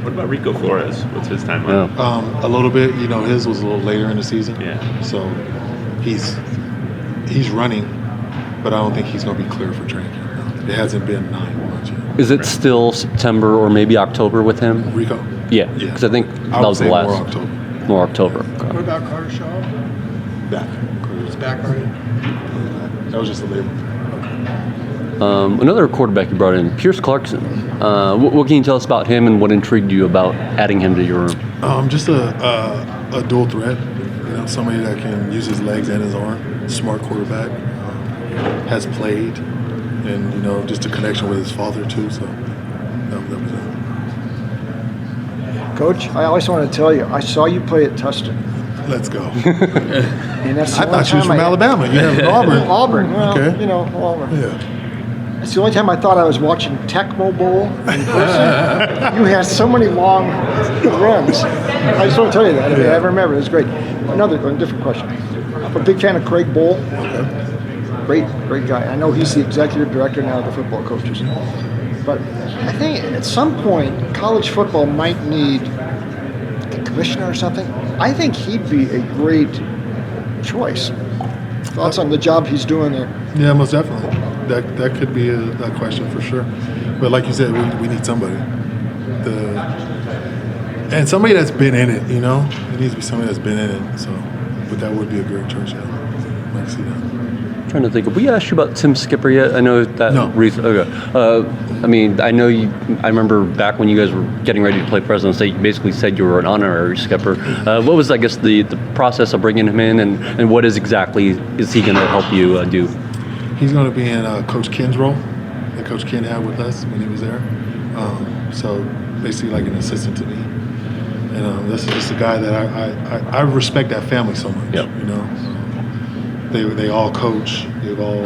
What about Rico Flores? What's his timeline? A little bit. His was a little later in the season. Yeah. So he's running, but I don't think he's going to be clear for training camp. It hasn't been 9 months yet. Is it still September or maybe October with him? Rico? Yeah. Because I think that was the last. More October. Okay. What about Carter Shaw? Back. He's back already. That was just a labor. Another quarterback you brought in, Pierce Clarkson. What can you tell us about him and what intrigued you about adding him to your room? Just a dual threat. Somebody that can use his legs and his arm. Smart quarterback. Has played. And, just a connection with his father, too. So that was it. Coach, I always want to tell you, I saw you play at Tustin. Let's go. And that's I thought you was from Alabama. You have Auburn. Auburn. Well, Okay. Auburn. Yeah. It's the only time I thought I was watching Tecmo Bowl in person. You had so many long runs. I just want to tell you that. I remember. It was great. A different question. I'm a big fan of Craig Bowl. Okay. Great guy. I know he's the executive director now of the football coaches. But I think at some point, college football might need a commissioner or something. I think he'd be a great choice. Thoughts on the job he's doing there? Yeah, most definitely. That could be a question for sure. But like you said, we need somebody. And somebody that's been in it, It needs to be somebody that's been in it. So, but that would be a great choice, yeah. I'd like to see that. Trying to think. Have we asked you about Tim Skipper yet? I know that. No. Okay. I know you. I remember back when you guys were getting ready to play President's Day, you basically said you were an honorary skipper. What was, I guess, the process of bringing him in, and what is he going to help you do? He's going to be in Coach Ken's role that Coach Ken had with us when he was there. So basically, like an assistant to me. And this is just a guy that I respect that family so much. Yep. They all coach. They've all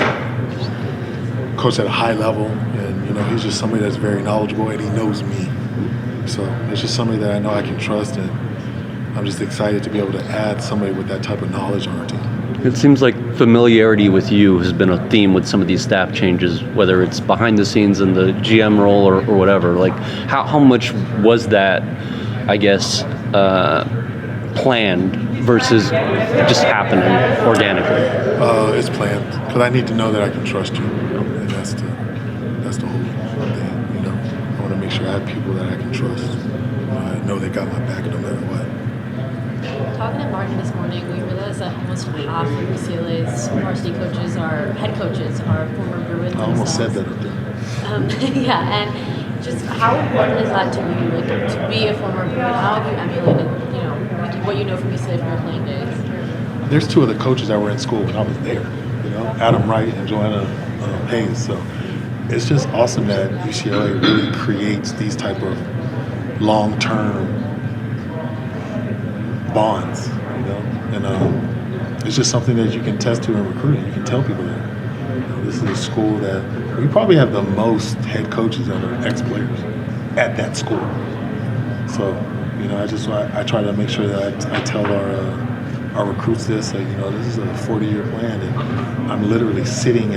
coached at a high level, and he's just somebody that's very knowledgeable, and he knows me. So it's just somebody that I know I can trust, and I'm just excited to be able to add somebody with that type of knowledge on our team. It seems like familiarity with you has been a theme with some of these staff changes, whether it's behind the scenes in the GM role or whatever. Like, how much was that, I guess, planned versus just happening organically? It's planned because I need to know that I can trust you, and that's the whole thing. I want to make sure I have people that I can trust. I know they got my back no matter what. Talking to Martin this morning, we realized that almost half of UCLA's varsity head coaches are former Bruins. I almost said that up there. Yeah, and just how important is that to you, like to be a former Bruin? How have you emulated, what you know from UCLA from your playing days? There's 2 of the coaches that were in school when I was there. Adam Wright and Joanna Hayes. So it's just awesome that UCLA really creates these type of long-term bonds. And it's just something that you can test to in recruiting. You can tell people that this is a school that we probably have the most head coaches that are ex-players at that school. So, I try to make sure that I tell our recruits this, this is a 40-year plan, and I'm literally sitting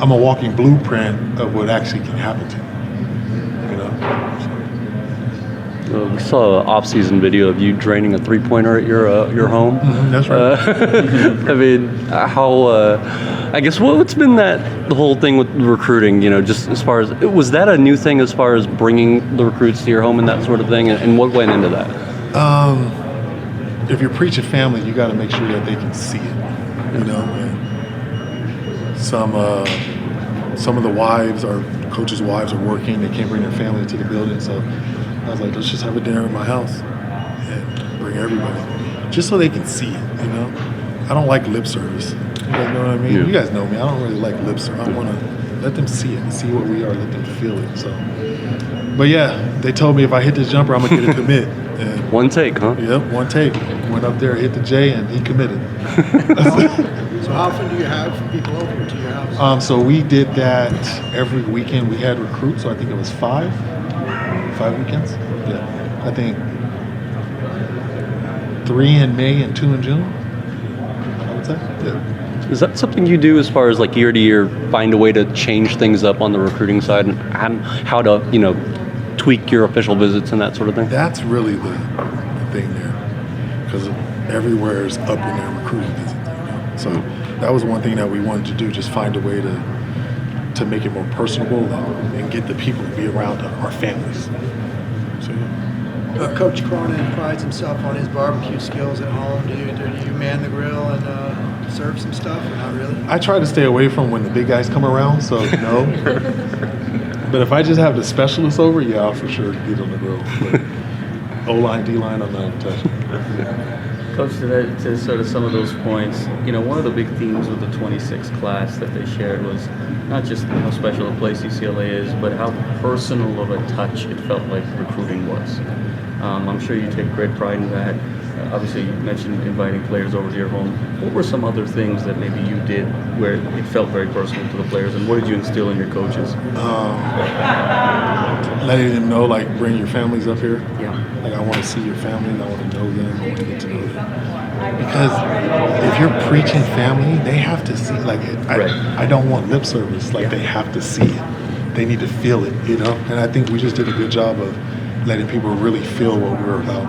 I'm a walking blueprint of what actually can happen to me. We saw an off-season video of you draining a three-pointer at your home. Mm-hmm, that's right. I guess what's been the whole thing with recruiting? Just as far as was that a new thing as far as bringing the recruits to your home and that sort of thing, and what went into that? If you're preaching family, you got to make sure that they can see it. And some of the wives, or coaches' wives, are working. They can't bring their family into the building, so I was like, let's just have a dinner at my house and bring everybody, just so they can see it. I don't like lip service. You guys know what I mean? Yeah. You guys know me. I don't really like lip service. I want to let them see it, see what we are, let them feel it. So, but yeah, they told me if I hit this jumper, I'm gonna get a commit. And one take, huh? Yep, one take. Went up there, hit the J, and he committed. So how often do you have people over to your house? So we did that every weekend. We had recruits, so I think it was 5 weekends. Yeah, I think 3 in May and 2 in June. I would say. Yeah. Is that something you do as far as like year to year, find a way to change things up on the recruiting side and how to tweak your official visits and that sort of thing? That's really the thing there, because everywhere is up in their recruiting visits. So that was one thing that we wanted to do, just find a way to make it more personable and get the people to be around our families. So yeah. Coach Cronin prides himself on his barbecue skills at home. Do you man the grill and serve some stuff, or not really? I try to stay away from when the big guys come around, so no. But if I just have the specialists over, yeah, I'll for sure get on the grill. But O-line, D-line, I'm not touching. Coach, to sort of some of those points, one of the big themes with the 26 class that they shared was not just how special a place UCLA is, but how personal of a touch it felt like recruiting was. I'm sure you take great pride in that. Obviously, you mentioned inviting players over to your home. What were some other things that maybe you did where it felt very personal to the players, and what did you instill in your coaches? Letting them know, like, bring your families up here. Yeah. Like, I want to see your families. I want to know them. I want to get to know them. Because if you're preaching family, they have to see. Like, I don't want lip service. Like, they have to see it. They need to feel it, And I think we just did a good job of letting people really feel what we're about.